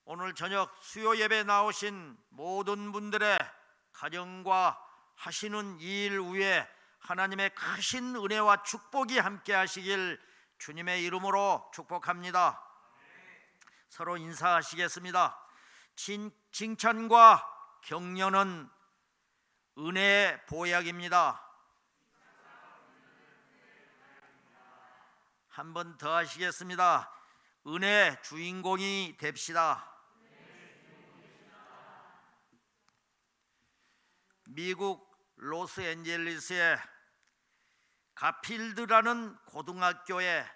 오늘 저녁 수요 예배 나오신 모든 분들의 가정과 하시는 일 위에 하나님의 크신 은혜와 축복이 함께 하시길 주님의 이름으로 축복합니다. 서로 인사하시겠습니다. 칭찬과 격려는 은혜의 보약입니다. 한 번 더 하시겠습니다. 은혜의 주인공이 됩시다. 미국 로스앤젤레스의 가필드라는 고등학교에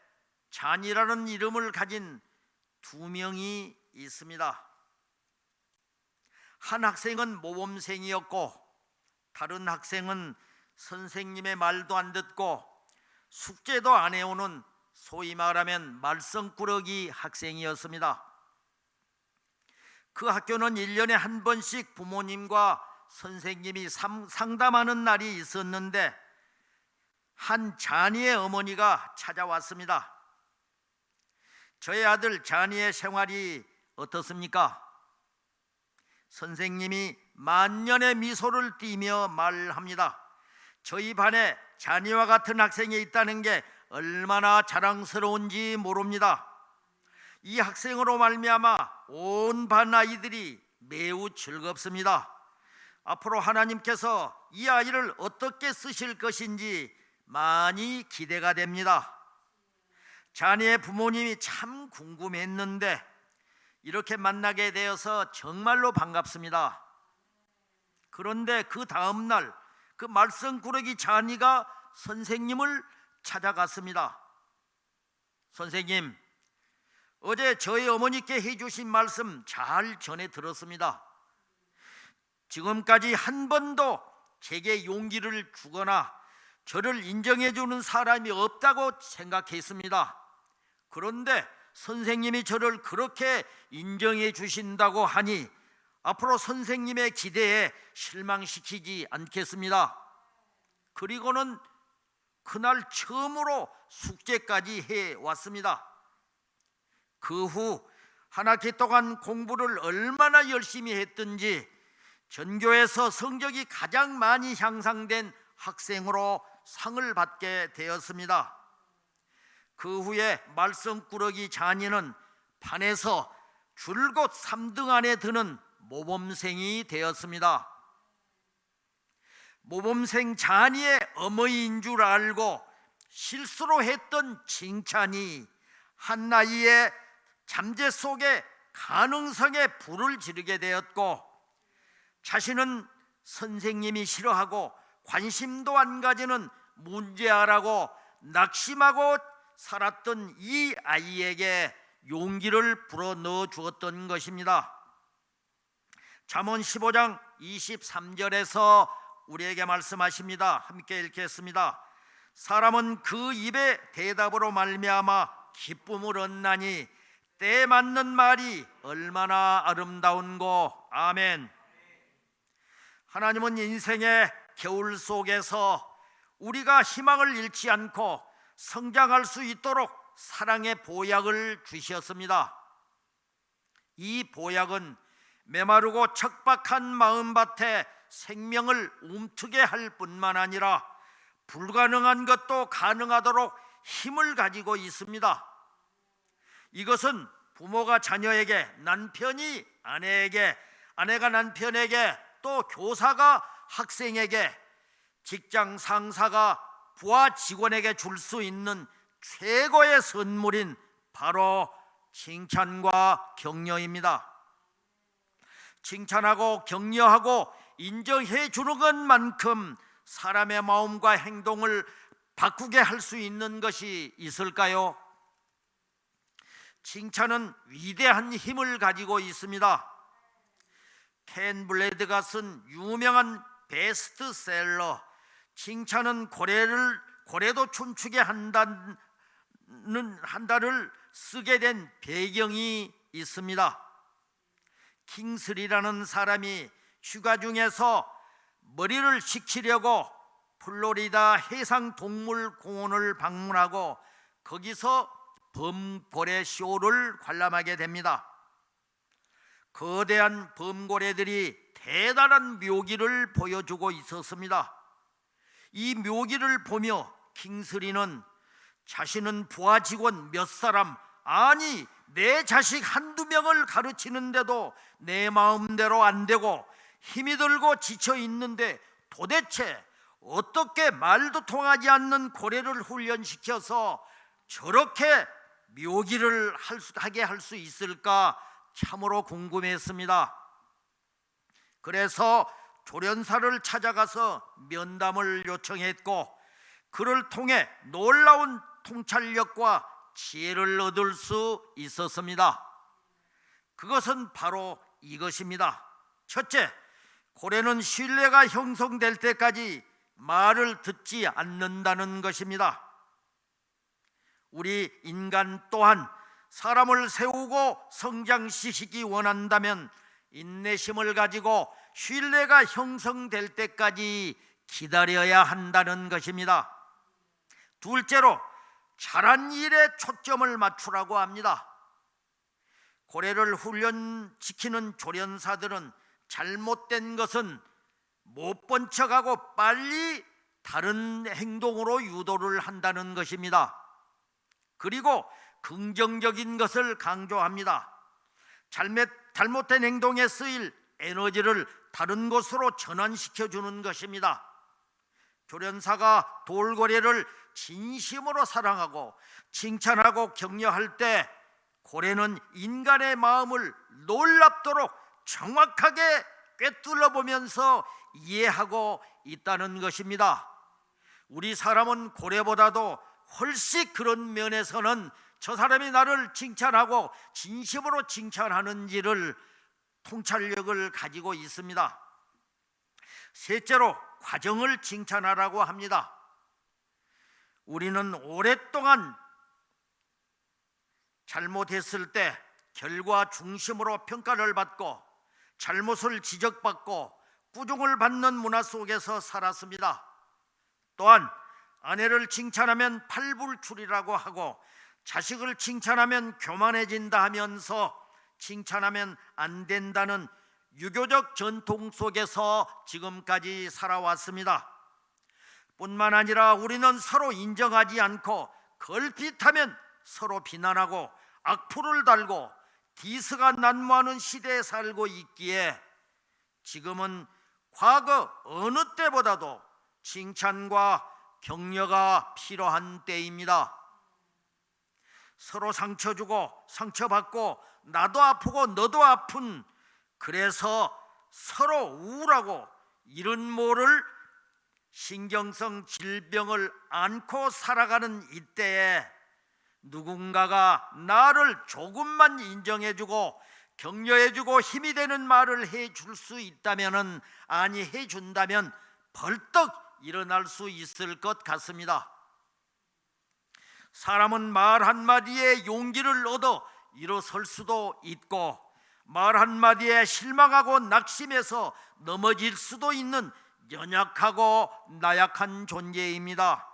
잔이라는 이름을 가진 두 명이 있습니다. 한 학생은 모범생이었고 다른 학생은 선생님의 말도 안 듣고 숙제도 안 해오는 소위 말하면 말썽꾸러기 학생이었습니다. 그 학교는 1년에 한 번씩 부모님과 선생님이 상담하는 날이 있었는데 한 자니의 어머니가 찾아왔습니다. 저희 아들 자니의 생활이 어떻습니까? 선생님이 만년의 미소를 띠며 말합니다. 저희 반에 자니와 같은 학생이 있다는 게 얼마나 자랑스러운지 모릅니다. 이 학생으로 말미암아 온 반 아이들이 매우 즐겁습니다. 앞으로 하나님께서 이 아이를 어떻게 쓰실 것인지 많이 기대가 됩니다. 자니의 부모님이 참 궁금했는데 이렇게 만나게 되어서 정말로 반갑습니다. 그런데 그 다음 날 그 말썽꾸러기 자니가 선생님을 찾아갔습니다. 선생님, 어제 저희 어머니께 해주신 말씀 잘 전해 들었습니다. 지금까지 한 번도 제게 용기를 주거나 저를 인정해 주는 사람이 없다고 생각했습니다. 그런데 선생님이 저를 그렇게 인정해 주신다고 하니 앞으로 선생님의 기대에 실망시키지 않겠습니다. 그리고는 그날 처음으로 숙제까지 해왔습니다. 그 후 한 학기 동안 공부를 얼마나 열심히 했든지 전교에서 성적이 가장 많이 향상된 학생으로 상을 받게 되었습니다. 그 후에 말썽꾸러기 자니는 반에서 줄곧 3등 안에 드는 모범생이 되었습니다. 모범생 자니의 어머니인 줄 알고 실수로 했던 칭찬이 한 나이에 잠재 속에 가능성에 불을 지르게 되었고 자신은 선생님이 싫어하고 관심도 안 가지는 문제아라고 낙심하고 살았던 이 아이에게 용기를 불어넣어 주었던 것입니다. 잠언 15장 23절에서 우리에게 말씀하십니다. 함께 읽겠습니다. 사람은 그 입의 대답으로 말미암아 기쁨을 얻나니 때에 맞는 말이 얼마나 아름다운고. 아멘. 하나님은 인생의 겨울 속에서 우리가 희망을 잃지 않고 성장할 수 있도록 사랑의 보약을 주셨습니다. 이 보약은 메마르고 척박한 마음밭에 생명을 움트게 할 뿐만 아니라 불가능한 것도 가능하도록 힘을 가지고 있습니다. 이것은 부모가 자녀에게, 남편이 아내에게, 아내가 남편에게, 또 교사가 학생에게, 직장 상사가 부하 직원에게 줄 수 있는 최고의 선물인 바로 칭찬과 격려입니다. 칭찬하고 격려하고 인정해 주는 것만큼 사람의 마음과 행동을 바꾸게 할 수 있는 것이 있을까요? 칭찬은 위대한 힘을 가지고 있습니다. 켄 블레드가 쓴 유명한 베스트셀러 칭찬은 고래도 춤추게 한다를 쓰게 된 배경이 있습니다. 킹스리라는 사람이 휴가 중에서 머리를 식히려고 플로리다 해상동물공원을 방문하고 거기서 범고래 쇼를 관람하게 됩니다. 거대한 범고래들이 대단한 묘기를 보여주고 있었습니다. 이 묘기를 보며 킹스리는 자신은 부하 직원 몇 사람, 아니 내 자식 한두 명을 가르치는데도 내 마음대로 안 되고 힘이 들고 지쳐 있는데 도대체 어떻게 말도 통하지 않는 고래를 훈련시켜서 저렇게 묘기를 하게 할 수 있을까 참으로 궁금했습니다. 그래서 조련사를 찾아가서 면담을 요청했고 그를 통해 놀라운 통찰력과 지혜를 얻을 수 있었습니다. 그것은 바로 이것입니다. 첫째, 고래는 신뢰가 형성될 때까지 말을 듣지 않는다는 것입니다. 우리 인간 또한 사람을 세우고 성장시키기 원한다면 인내심을 가지고 신뢰가 형성될 때까지 기다려야 한다는 것입니다. 둘째로, 잘한 일에 초점을 맞추라고 합니다. 고래를 훈련시키는 조련사들은 잘못된 것은 못 본 척하고 빨리 다른 행동으로 유도를 한다는 것입니다. 그리고 긍정적인 것을 강조합니다. 잘못된 행동에 쓰일 에너지를 다른 곳으로 전환시켜 주는 것입니다. 조련사가 돌고래를 진심으로 사랑하고 칭찬하고 격려할 때 고래는 인간의 마음을 놀랍도록 정확하게 꿰뚫어 보면서 이해하고 있다는 것입니다. 우리 사람은 고래보다도 훨씬 그런 면에서는 저 사람이 나를 칭찬하고 진심으로 칭찬하는지를 통찰력을 가지고 있습니다. 셋째로, 과정을 칭찬하라고 합니다. 우리는 오랫동안 잘못했을 때 결과 중심으로 평가를 받고 잘못을 지적받고 꾸중을 받는 문화 속에서 살았습니다. 또한 아내를 칭찬하면 팔불출이라고 하고 자식을 칭찬하면 교만해진다 하면서 칭찬하면 안 된다는 유교적 전통 속에서 지금까지 살아왔습니다. 뿐만 아니라 우리는 서로 인정하지 않고 걸핏하면 서로 비난하고 악플을 달고 디스가 난무하는 시대에 살고 있기에 지금은 과거 어느 때보다도 칭찬과 격려가 필요한 때입니다. 서로 상처 주고 상처받고 나도 아프고 너도 아픈, 그래서 서로 우울하고 이런 모를 신경성 질병을 안고 살아가는 이때에 누군가가 나를 조금만 인정해주고 격려해주고 힘이 되는 말을 해줄 수 있다면, 아니 해준다면 벌떡 일어날 수 있을 것 같습니다. 사람은 말 한마디에 용기를 얻어 일어설 수도 있고 말 한마디에 실망하고 낙심해서 넘어질 수도 있는 연약하고 나약한 존재입니다.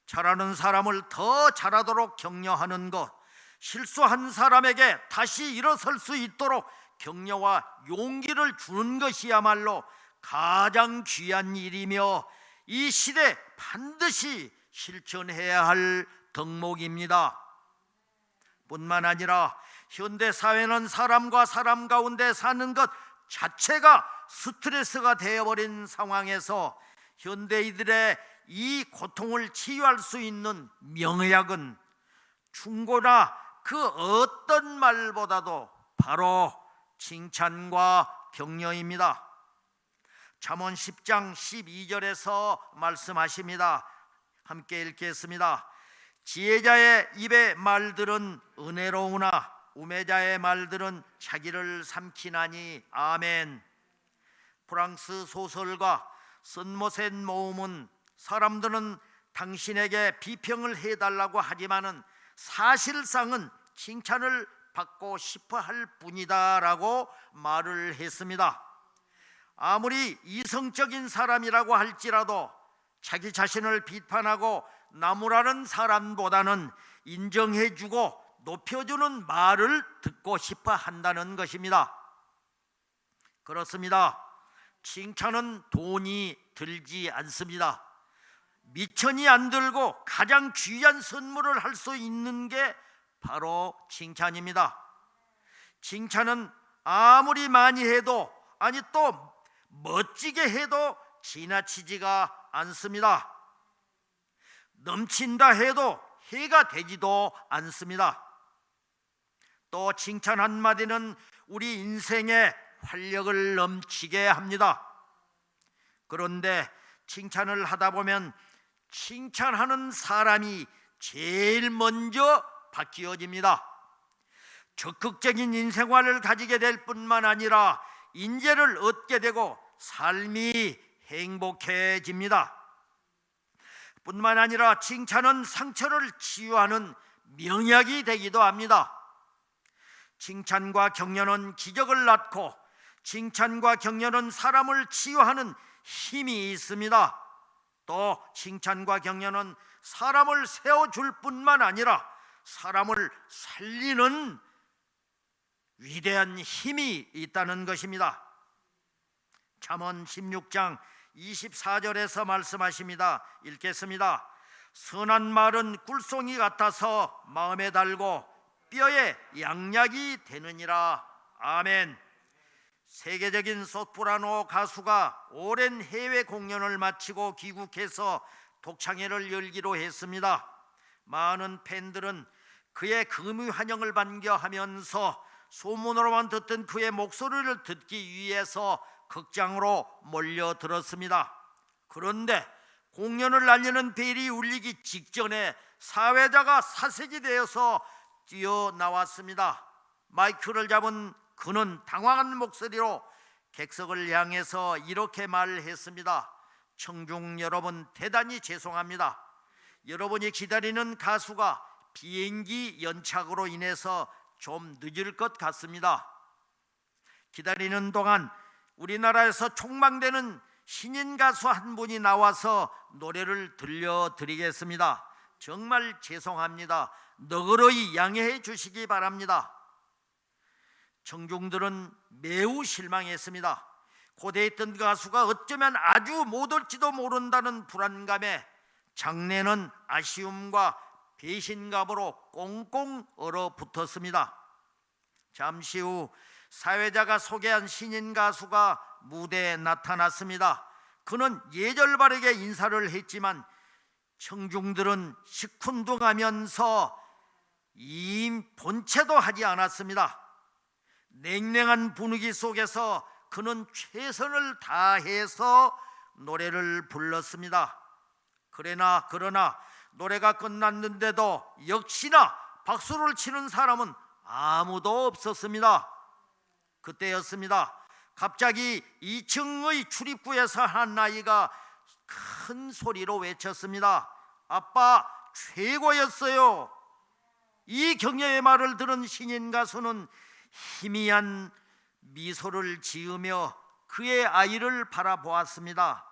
잘하는 사람을 더 잘하도록 격려하는 것, 실수한 사람에게 다시 일어설 수 있도록 격려와 용기를 주는 것이야말로 가장 귀한 일이며 이 시대 반드시 실천해야 할 덕목입니다. 뿐만 아니라 현대 사회는 사람과 사람 가운데 사는 것 자체가 스트레스가 되어버린 상황에서 현대인들의 이 고통을 치유할 수 있는 명약은 충고나 그 어떤 말보다도 바로 칭찬과 격려입니다. 잠언 10장 12절에서 말씀하십니다. 함께 읽겠습니다. 지혜자의 입의 말들은 은혜로우나 우매자의 말들은 자기를 삼키나니. 아멘. 프랑스 소설가 선모센 모음은 사람들은 당신에게 비평을 해달라고 하지만은 사실상은 칭찬을 받고 싶어 할 뿐이다 라고 말을 했습니다. 아무리 이성적인 사람이라고 할지라도 자기 자신을 비판하고 나무라는 사람보다는 인정해주고 높여주는 말을 듣고 싶어 한다는 것입니다. 그렇습니다. 칭찬은 돈이 들지 않습니다. 미천이 안 들고 가장 귀한 선물을 할 수 있는 게 바로 칭찬입니다. 칭찬은 아무리 많이 해도, 아니 또 멋지게 해도 지나치지가 않습니다. 넘친다 해도 해가 되지도 않습니다. 또 칭찬 한마디는 우리 인생에 활력을 넘치게 합니다. 그런데 칭찬을 하다 보면 칭찬하는 사람이 제일 먼저 바뀌어집니다. 적극적인 인생관을 가지게 될 뿐만 아니라 인재를 얻게 되고 삶이 행복해집니다. 뿐만 아니라 칭찬은 상처를 치유하는 명약이 되기도 합니다. 칭찬과 격려는 기적을 낳고 칭찬과 격려는 사람을 치유하는 힘이 있습니다. 또 칭찬과 격려는 사람을 세워줄 뿐만 아니라 사람을 살리는 위대한 힘이 있다는 것입니다. 잠언 16장 24절에서 말씀하십니다. 읽겠습니다. 선한 말은 꿀송이 같아서 마음에 달고 뼈에 양약이 되느니라. 아멘. 세계적인 소프라노 가수가 오랜 해외 공연을 마치고 귀국해서 독창회를 열기로 했습니다. 많은 팬들은 그의 금유 환영을 반겨하면서 소문으로만 듣던 그의 목소리를 듣기 위해서 극장으로 몰려들었습니다. 그런데 공연을 알리는 벨이 울리기 직전에 사회자가 사색이 되어서 뛰어나왔습니다. 마이크를 잡은 그는 당황한 목소리로 객석을 향해서 이렇게 말했습니다. 청중 여러분, 대단히 죄송합니다. 여러분이 기다리는 가수가 비행기 연착으로 인해서 좀 늦을 것 같습니다. 기다리는 동안 우리나라에서 촉망되는 신인 가수 한 분이 나와서 노래를 들려드리겠습니다. 정말 죄송합니다. 너그러이 양해해 주시기 바랍니다. 청중들은 매우 실망했습니다. 고대에 있던 가수가 어쩌면 아주 못 올지도 모른다는 불안감에 장내는 아쉬움과 배신감으로 꽁꽁 얼어붙었습니다. 잠시 후 사회자가 소개한 신인 가수가 무대에 나타났습니다. 그는 예절바르게 인사를 했지만 청중들은 시큰둥하면서 본체도 하지 않았습니다. 냉랭한 분위기 속에서 그는 최선을 다해서 노래를 불렀습니다. 그러나 노래가 끝났는데도 역시나 박수를 치는 사람은 아무도 없었습니다. 그때였습니다. 갑자기 2층의 출입구에서 한 아이가 큰 소리로 외쳤습니다. 아빠 최고였어요. 이 격려의 말을 들은 신인 가수는 희미한 미소를 지으며 그의 아이를 바라보았습니다.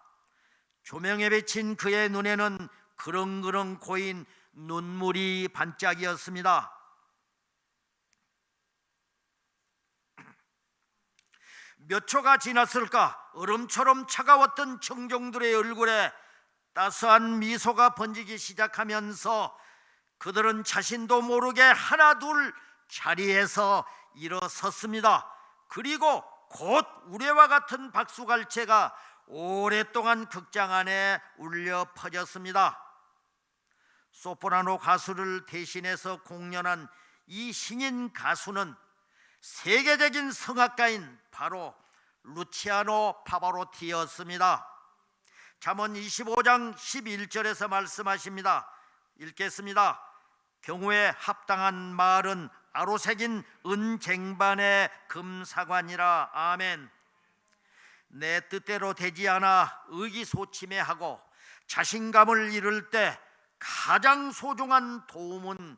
조명에 비친 그의 눈에는 그렁그렁 고인 눈물이 반짝이었습니다. 몇 초가 지났을까? 얼음처럼 차가웠던 청중들의 얼굴에 따스한 미소가 번지기 시작하면서 그들은 자신도 모르게 하나둘 자리에서 일어섰습니다. 그리고 곧 우레와 같은 박수갈채가 오랫동안 극장 안에 울려 퍼졌습니다. 소프라노 가수를 대신해서 공연한 이 신인 가수는 세계적인 성악가인 바로 루치아노 파바로티였습니다. 잠언 25장 11절에서 말씀하십니다. 읽겠습니다. 경우에 합당한 말은 아로새긴 은쟁반의 금사관이라. 아멘. 내 뜻대로 되지 않아 의기소침해하고 자신감을 잃을 때 가장 소중한 도움은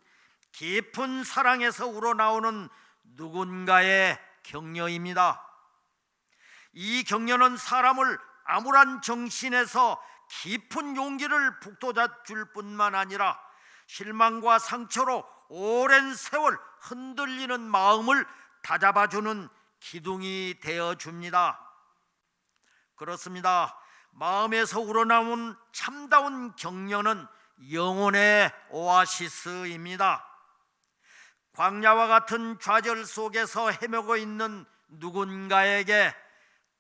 깊은 사랑에서 우러나오는 누군가의 격려입니다. 이 격려는 사람을 암울한 정신에서 깊은 용기를 북돋아 줄 뿐만 아니라 실망과 상처로 오랜 세월 흔들리는 마음을 다잡아주는 기둥이 되어줍니다. 그렇습니다. 마음에서 우러나온 참다운 격려는 영혼의 오아시스입니다. 광야와 같은 좌절 속에서 헤매고 있는 누군가에게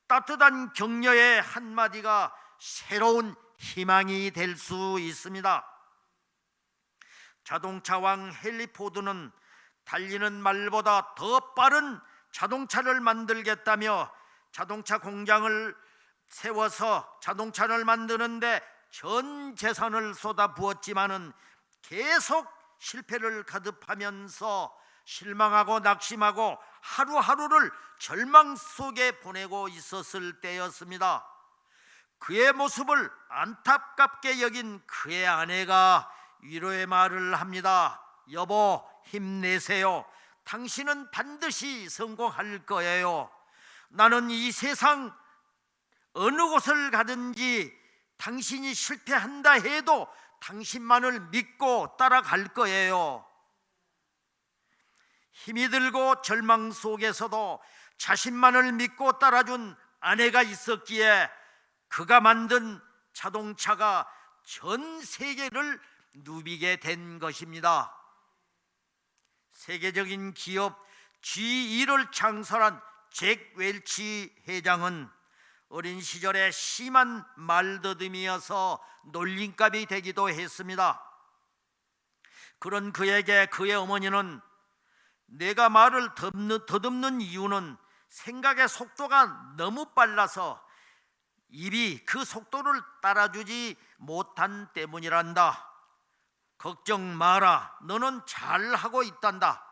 따뜻한 격려의 한마디가 새로운 희망이 될 수 있습니다. 자동차 왕 헨리 포드는 달리는 말보다 더 빠른 자동차를 만들겠다며 자동차 공장을 세워서 자동차를 만드는데 전 재산을 쏟아부었지만은 계속 실패를 거듭하면서 실망하고 낙심하고 하루하루를 절망 속에 보내고 있었을 때였습니다. 그의 모습을 안타깝게 여긴 그의 아내가 위로의 말을 합니다. 여보, 힘내세요. 당신은 반드시 성공할 거예요. 나는 이 세상 어느 곳을 가든지 당신이 실패한다 해도 당신만을 믿고 따라갈 거예요. 힘이 들고 절망 속에서도 자신만을 믿고 따라준 아내가 있었기에 그가 만든 자동차가 전 세계를 누비게 된 것입니다. 세계적인 기업 GE를 창설한 잭 웰치 회장은 어린 시절에 심한 말더듬이어서 놀림감이 되기도 했습니다. 그런 그에게 그의 어머니는 내가 말을 더듬는 이유는 생각의 속도가 너무 빨라서 입이 그 속도를 따라주지 못한 때문이란다. 걱정 마라. 너는 잘하고 있단다.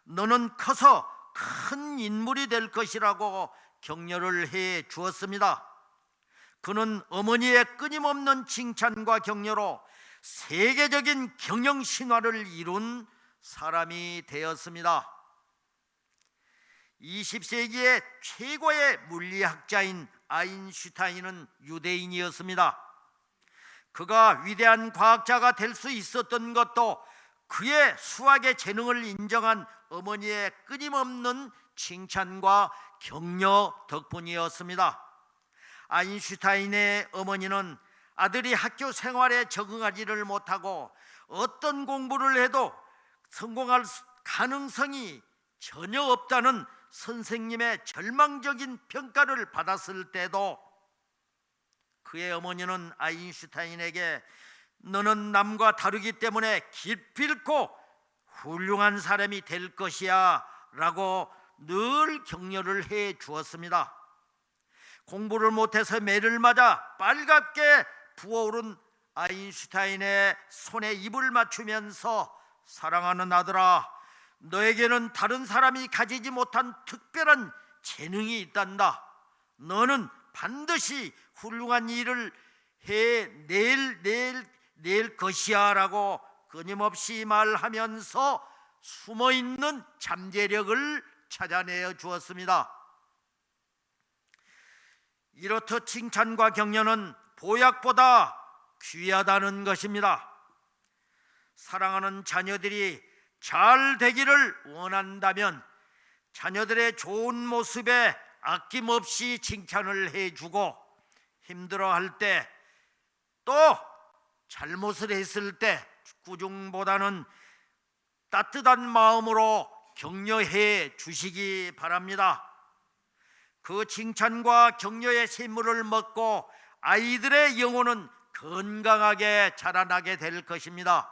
너는 커서 큰 인물이 될 것이라고 격려를 해 주었습니다. 그는 어머니의 끊임없는 칭찬과 격려로 세계적인 경영 신화를 이룬 사람이 되었습니다. 20세기의 최고의 물리학자인 아인슈타인은 유대인이었습니다. 그가 위대한 과학자가 될 수 있었던 것도 그의 수학의 재능을 인정한 어머니의 끊임없는 칭찬과 격려 덕분이었습니다. 아인슈타인의 어머니는 아들이 학교 생활에 적응하지를 못하고 어떤 공부를 해도 성공할 가능성이 전혀 없다는 선생님의 절망적인 평가를 받았을 때도 그의 어머니는 아인슈타인에게 너는 남과 다르기 때문에 기필코 훌륭한 사람이 될 것이야 라고 늘 격려를 해 주었습니다. 공부를 못해서 매를 맞아 빨갛게 부어오른 아인슈타인의 손에 입을 맞추면서 사랑하는 아들아, 너에게는 다른 사람이 가지지 못한 특별한 재능이 있단다. 너는 반드시 훌륭한 일을 해낼 것이야 라고 끊임없이 말하면서 숨어있는 잠재력을 찾아내어 주었습니다. 이렇듯 칭찬과 격려는 보약보다 귀하다는 것입니다. 사랑하는 자녀들이 잘 되기를 원한다면 자녀들의 좋은 모습에 아낌없이 칭찬을 해주고 힘들어할 때 또 잘못을 했을 때 꾸중보다는 따뜻한 마음으로 격려해 주시기 바랍니다. 그 칭찬과 격려의 샘물을 먹고 아이들의 영혼은 건강하게 자라나게 될 것입니다.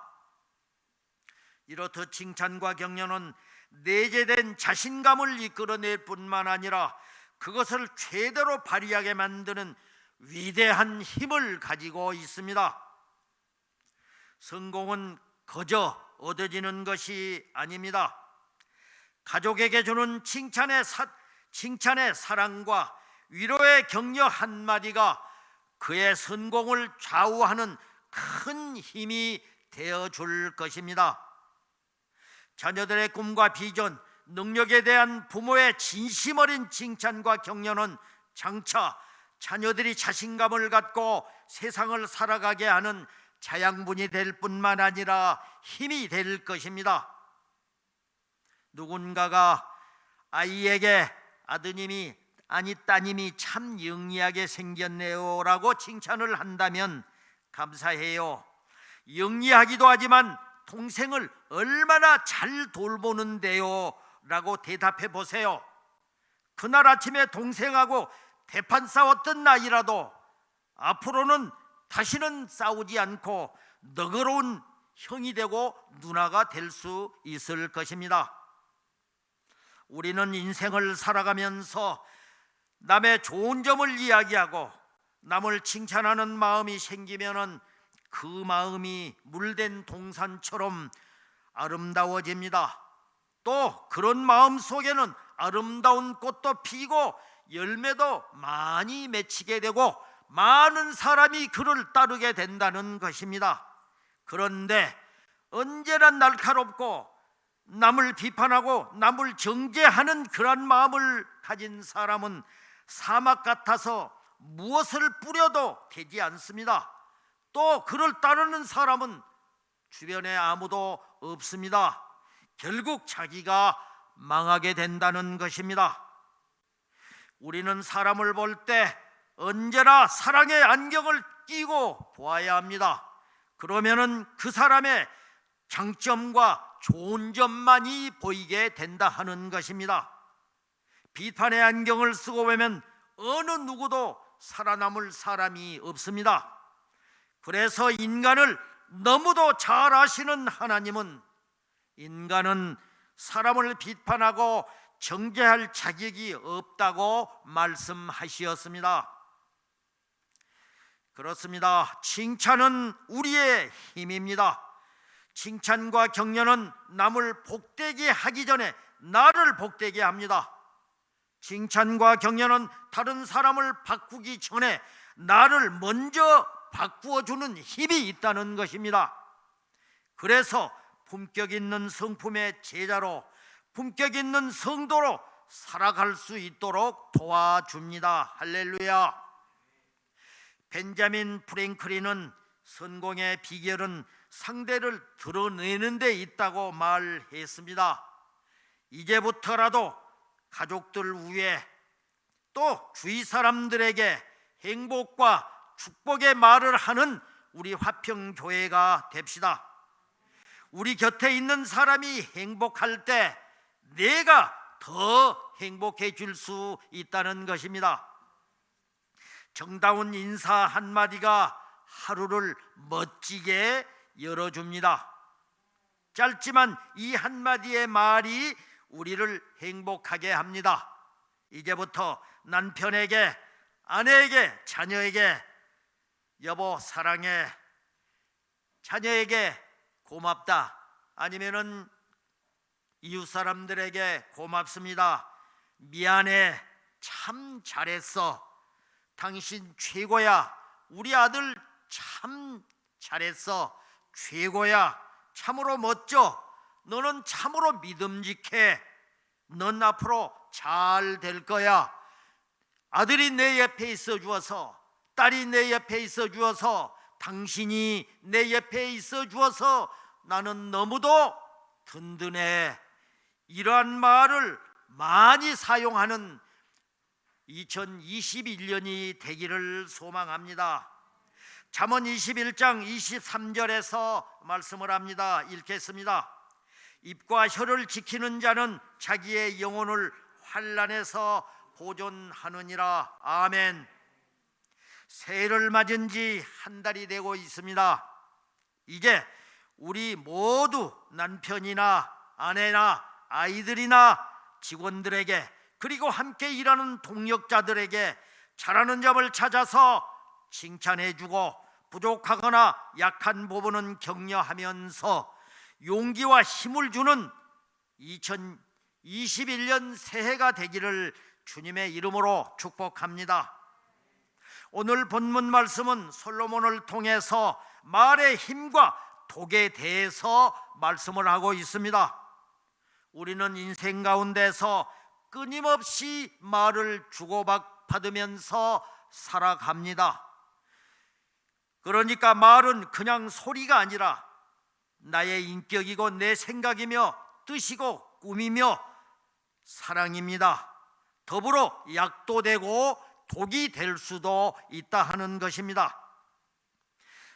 이렇듯 칭찬과 격려는 내재된 자신감을 이끌어낼 뿐만 아니라 그것을 최대로 발휘하게 만드는 위대한 힘을 가지고 있습니다. 성공은 거저 얻어지는 것이 아닙니다. 가족에게 주는 칭찬의 사랑과 위로의 격려 한마디가 그의 성공을 좌우하는 큰 힘이 되어줄 것입니다. 자녀들의 꿈과 비전, 능력에 대한 부모의 진심 어린 칭찬과 격려는 장차 자녀들이 자신감을 갖고 세상을 살아가게 하는 자양분이 될 뿐만 아니라 힘이 될 것입니다. 누군가가 아이에게 아드님이 아니 따님이 참 영리하게 생겼네요 라고 칭찬을 한다면 감사해요. 영리하기도 하지만 동생을 얼마나 잘 돌보는데요 라고 대답해 보세요. 그날 아침에 동생하고 대판 싸웠던 나이라도 앞으로는 다시는 싸우지 않고 너그러운 형이 되고 누나가 될 수 있을 것입니다. 우리는 인생을 살아가면서 남의 좋은 점을 이야기하고 남을 칭찬하는 마음이 생기면은 그 마음이 물된 동산처럼 아름다워집니다. 또 그런 마음 속에는 아름다운 꽃도 피고 열매도 많이 맺히게 되고 많은 사람이 그를 따르게 된다는 것입니다. 그런데 언제나 날카롭고 남을 비판하고 남을 정죄하는 그런 마음을 가진 사람은 사막 같아서 무엇을 뿌려도 되지 않습니다. 또 그를 따르는 사람은 주변에 아무도 없습니다. 결국 자기가 망하게 된다는 것입니다. 우리는 사람을 볼 때 언제나 사랑의 안경을 끼고 보아야 합니다. 그러면은 그 사람의 장점과 좋은 점만이 보이게 된다 하는 것입니다. 비판의 안경을 쓰고 보면 어느 누구도 살아남을 사람이 없습니다. 그래서 인간을 너무도 잘 아시는 하나님은 인간은 사람을 비판하고 정죄할 자격이 없다고 말씀하셨습니다. 그렇습니다. 칭찬은 우리의 힘입니다. 칭찬과 격려는 남을 복되게 하기 전에 나를 복되게 합니다. 칭찬과 격려는 다른 사람을 바꾸기 전에 나를 먼저 바꾸어주는 힘이 있다는 것입니다. 그래서 품격 있는 성품의 제자로, 품격 있는 성도로 살아갈 수 있도록 도와줍니다. 할렐루야. 벤자민 프랭클린은 성공의 비결은 상대를 드러내는 데 있다고 말했습니다. 이제부터라도 가족들 위해 또 주위 사람들에게 행복과 축복의 말을 하는 우리 화평교회가 됩시다. 우리 곁에 있는 사람이 행복할 때 내가 더 행복해질 수 있다는 것입니다. 정다운 인사 한마디가 하루를 멋지게 열어줍니다. 짧지만 이 한마디의 말이 우리를 행복하게 합니다. 이제부터 남편에게, 아내에게, 자녀에게 여보 사랑해, 자녀에게 고맙다, 아니면은 이웃 사람들에게 고맙습니다, 미안해, 참 잘했어, 당신 최고야, 우리 아들 참 잘했어, 최고야, 참으로 멋져, 너는 참으로 믿음직해, 넌 앞으로 잘 될 거야, 아들이 내 옆에 있어 주어서, 딸이 내 옆에 있어 주어서, 당신이 내 옆에 있어 주어서 나는 너무도 든든해. 이러한 말을 많이 사용하는 2021년이 되기를 소망합니다. 잠언 21장 23절에서 말씀을 합니다. 읽겠습니다. 입과 혀를 지키는 자는 자기의 영혼을 환난에서 보존하느니라. 아멘. 새해를 맞은 지 한 달이 되고 있습니다. 이제 우리 모두 남편이나 아내나 아이들이나 직원들에게, 그리고 함께 일하는 동력자들에게 잘하는 점을 찾아서 칭찬해주고 부족하거나 약한 부분은 격려하면서 용기와 힘을 주는 2021년 새해가 되기를 주님의 이름으로 축복합니다. 오늘 본문 말씀은 솔로몬을 통해서 말의 힘과 독에 대해서 말씀을 하고 있습니다. 우리는 인생 가운데서 끊임없이 말을 주고받으면서 살아갑니다. 그러니까 말은 그냥 소리가 아니라 나의 인격이고 내 생각이며 뜻이고 꿈이며 사랑입니다. 더불어 약도 되고 독이 될 수도 있다 하는 것입니다.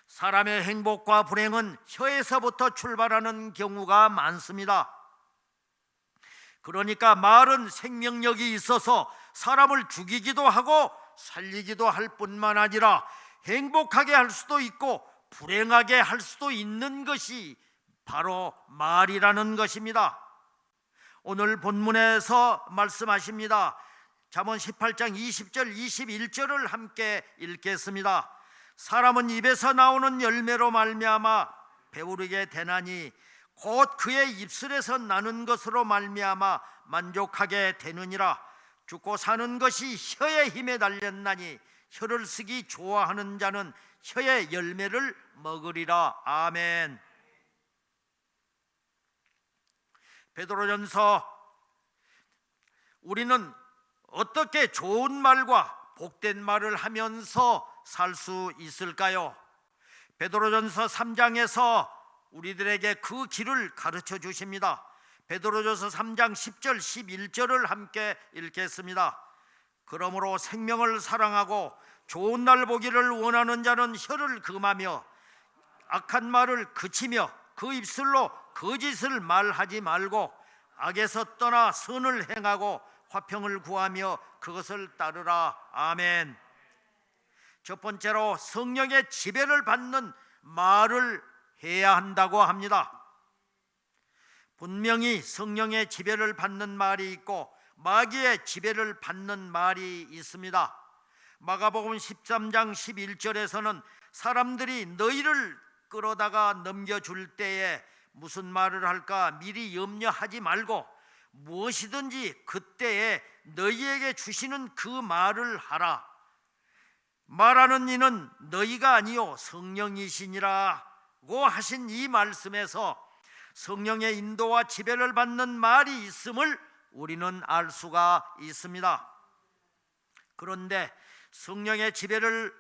사람의 행복과 불행은 혀에서부터 출발하는 경우가 많습니다. 그러니까 말은 생명력이 있어서 사람을 죽이기도 하고 살리기도 할 뿐만 아니라 행복하게 할 수도 있고 불행하게 할 수도 있는 것이 바로 말이라는 것입니다. 오늘 본문에서 말씀하십니다. 잠언 18장 20절 21절을 함께 읽겠습니다. 사람은 입에서 나오는 열매로 말미암아 배부르게 되나니 곧 그의 입술에서 나는 것으로 말미암아 만족하게 되느니라. 죽고 사는 것이 혀의 힘에 달렸나니 혀를 쓰기 좋아하는 자는 혀의 열매를 먹으리라. 아멘. 베드로전서, 우리는 어떻게 좋은 말과 복된 말을 하면서 살 수 있을까요? 베드로전서 3장에서 우리들에게 그 길을 가르쳐 주십니다. 베드로전서 3장 10절 11절을 함께 읽겠습니다. 그러므로 생명을 사랑하고 좋은 날 보기를 원하는 자는 혀를 금하며 악한 말을 그치며 그 입술로 거짓을 말하지 말고 악에서 떠나 선을 행하고 화평을 구하며 그것을 따르라. 아멘. 첫 번째로 성령의 지배를 받는 말을 해야 한다고 합니다. 분명히 성령의 지배를 받는 말이 있고 마귀의 지배를 받는 말이 있습니다. 마가복음 13장 11절에서는 사람들이 너희를 끌어다가 넘겨줄 때에 무슨 말을 할까 미리 염려하지 말고 무엇이든지 그때에 너희에게 주시는 그 말을 하라. 말하는 이는 너희가 아니요 성령이시니라고 하신 이 말씀에서 성령의 인도와 지배를 받는 말이 있음을 우리는 알 수가 있습니다. 그런데 성령의 지배를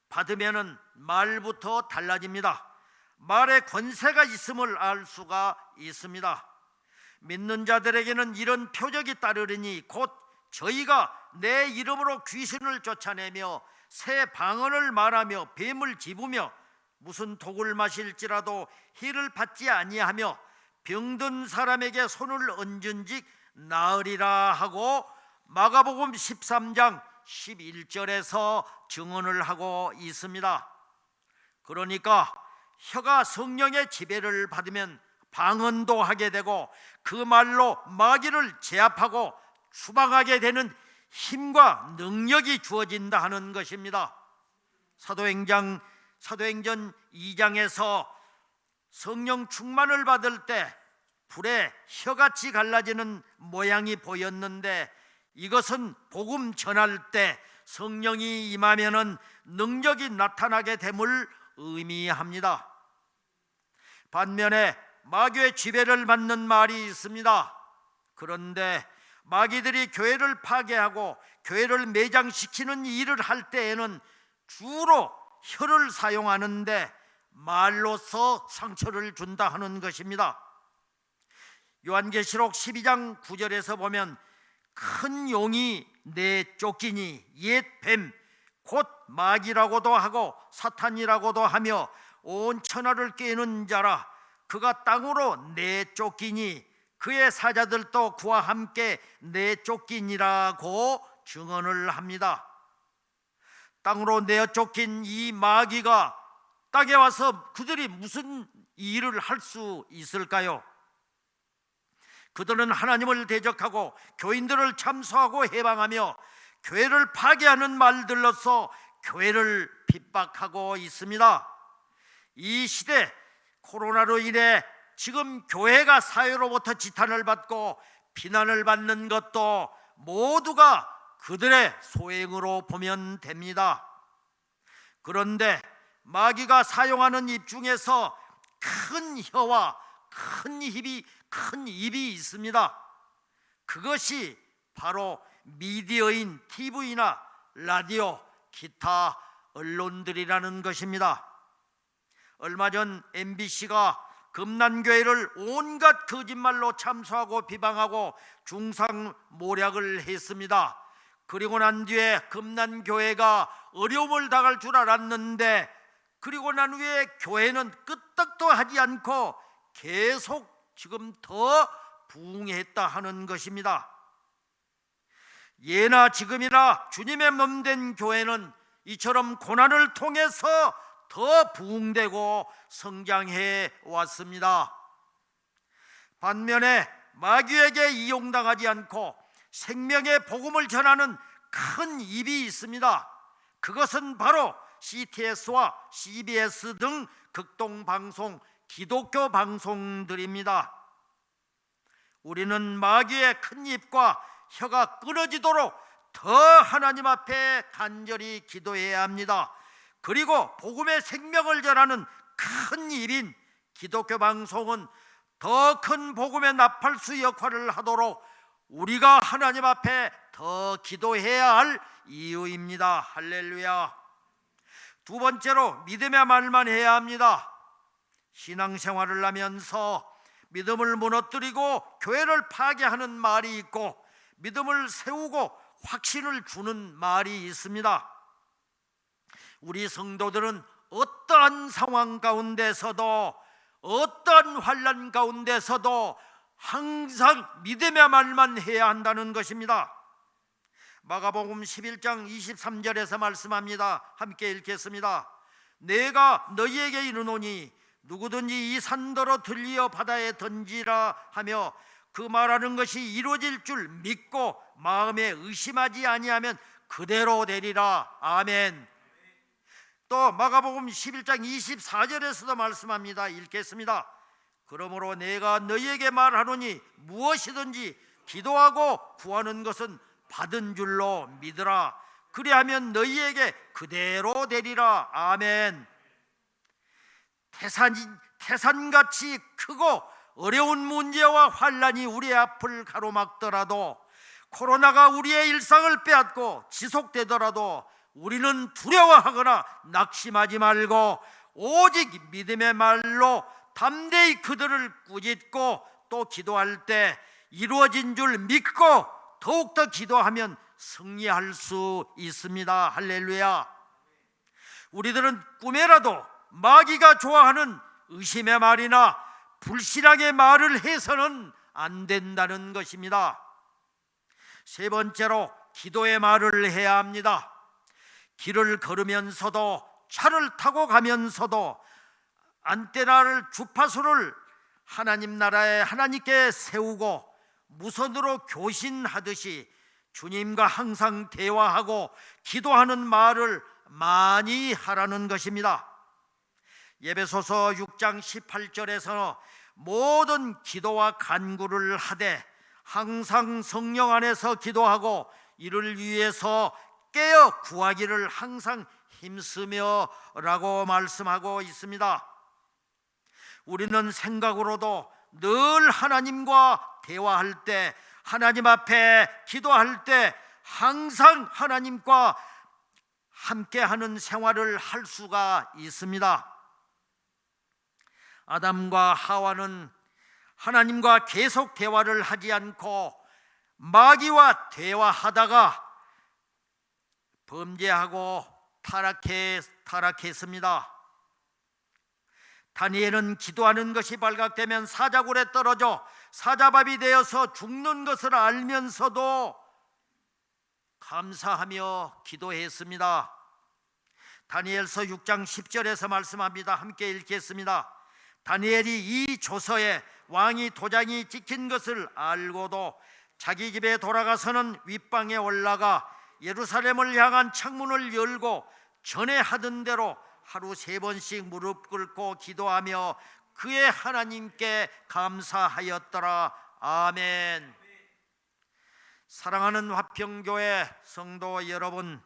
받으면은 말부터 달라집니다. 말에 권세가 있음을 알 수가 있습니다. 믿는 자들에게는 이런 표적이 따르리니 곧 저희가 내 이름으로 귀신을 쫓아내며 새 방언을 말하며 뱀을 집으며 무슨 독을 마실지라도 해를 받지 아니하며 병든 사람에게 손을 얹은즉 나으리라 하고 마가복음 13장 11절에서 증언을 하고 있습니다. 그러니까 혀가 성령의 지배를 받으면 방언도 하게 되고 그 말로 마귀를 제압하고 추방하게 되는 힘과 능력이 주어진다 하는 것입니다. 사도행전 2장에서 성령 충만을 받을 때 불에 혀같이 갈라지는 모양이 보였는데 이것은 복음 전할 때 성령이 임하면은 능력이 나타나게 됨을 의미합니다. 반면에 마귀의 지배를 받는 말이 있습니다. 그런데 마귀들이 교회를 파괴하고 교회를 매장시키는 일을 할 때에는 주로 혀를 사용하는데 말로서 상처를 준다 하는 것입니다. 요한계시록 12장 9절에서 보면 큰 용이 내쫓기니 옛 뱀 곧 마귀라고도 하고 사탄이라고도 하며 온 천하를 꿰는 자라 그가 땅으로 내쫓기니 그의 사자들도 그와 함께 내쫓기니라고 증언을 합니다. 땅으로 내쫓긴 이 마귀가 땅에 와서 그들이 무슨 일을 할 수 있을까요? 그들은 하나님을 대적하고 교인들을 참소하고 해방하며 교회를 파괴하는 말들로서 교회를 핍박하고 있습니다. 이 시대 코로나로 인해 지금 교회가 사회로부터 지탄을 받고 비난을 받는 것도 모두가 그들의 소행으로 보면 됩니다. 그런데 마귀가 사용하는 입 중에서 큰 혀와 큰 입이 있습니다. 그것이 바로 미디어인 TV나 라디오, 기타 언론들이라는 것입니다. 얼마 전 MBC가 금난교회를 온갖 거짓말로 참소하고 비방하고 중상모략을 했습니다. 그리고 난 뒤에 금난교회가 어려움을 당할 줄 알았는데, 그리고 난 후에 교회는 끄떡도 하지 않고 계속 지금 더 부흥했다 하는 것입니다. 예나 지금이나 주님의 몸된 교회는 이처럼 고난을 통해서 더 부흥되고 성장해 왔습니다. 반면에 마귀에게 이용당하지 않고 생명의 복음을 전하는 큰 입이 있습니다. 그것은 바로 CTS와 CBS 등 극동방송, 기독교 방송들입니다. 우리는 마귀의 큰 입과 혀가 끊어지도록 더 하나님 앞에 간절히 기도해야 합니다. 그리고 복음의 생명을 전하는 큰 입인 기독교 방송은 더 큰 복음의 나팔수 역할을 하도록 우리가 하나님 앞에 더 기도해야 할 이유입니다. 할렐루야. 두 번째로 믿음의 말만 해야 합니다. 신앙생활을 하면서 믿음을 무너뜨리고 교회를 파괴하는 말이 있고, 믿음을 세우고 확신을 주는 말이 있습니다. 우리 성도들은 어떠한 상황 가운데서도, 어떠한 환난 가운데서도 항상 믿음의 말만 해야 한다는 것입니다. 마가복음 11장 23절에서 말씀합니다. 함께 읽겠습니다. 내가 너희에게 이르노니 누구든지 이 산더러 들리어 바다에 던지라 하며 그 말하는 것이 이루어질 줄 믿고 마음에 의심하지 아니하면 그대로 되리라. 아멘. 또 마가복음 11장 24절에서도 말씀합니다. 읽겠습니다. 그러므로 내가 너희에게 말하노니 무엇이든지 기도하고 구하는 것은 받은 줄로 믿으라. 그리하면 너희에게 그대로 되리라. 아멘. 태산같이 크고 어려운 문제와 환난이 우리의 앞을 가로막더라도, 코로나가 우리의 일상을 빼앗고 지속되더라도 우리는 두려워하거나 낙심하지 말고 오직 믿음의 말로 담대히 그들을 꾸짖고 또 기도할 때 이루어진 줄 믿고 더욱더 기도하면 승리할 수 있습니다. 할렐루야. 우리들은 꿈에라도 마귀가 좋아하는 의심의 말이나 불신앙의 말을 해서는 안 된다는 것입니다. 세 번째로 기도의 말을 해야 합니다. 길을 걸으면서도, 차를 타고 가면서도 안테나를, 주파수를 하나님 나라에 하나님께 세우고 무선으로 교신하듯이 주님과 항상 대화하고 기도하는 말을 많이 하라는 것입니다. 에베소서 6장 18절에서 모든 기도와 간구를 하되 항상 성령 안에서 기도하고 이를 위해서 깨어 구하기를 항상 힘쓰며 라고 말씀하고 있습니다. 우리는 생각으로도 늘 하나님과 대화할 때, 하나님 앞에 기도할 때 항상 하나님과 함께하는 생활을 할 수가 있습니다. 아담과 하와는 하나님과 계속 대화를 하지 않고 마귀와 대화하다가 범죄하고 타락했습니다. 다니엘은 기도하는 것이 발각되면 사자굴에 떨어져 사자밥이 되어서 죽는 것을 알면서도 감사하며 기도했습니다. 다니엘서 6장 10절에서 말씀합니다. 함께 읽겠습니다. 다니엘이 이 조서에 왕이 도장이 찍힌 것을 알고도 자기 집에 돌아가서는 윗방에 올라가 예루살렘을 향한 창문을 열고 전에 하던 대로 하루 3번씩 무릎 꿇고 기도하며 그의 하나님께 감사하였더라. 아멘. 사랑하는 화평교회 성도 여러분,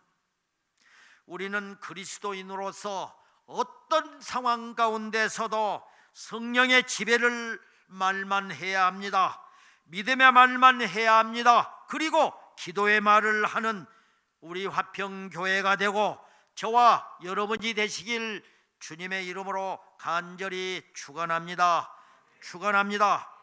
우리는 그리스도인으로서 어떤 상황 가운데서도 성령의 지배를 말만 해야 합니다. 믿음의 말만 해야 합니다. 그리고 기도의 말을 하는 우리 화평교회가 되고 저와 여러분이 되시길 주님의 이름으로 간절히 축원합니다. 축원합니다.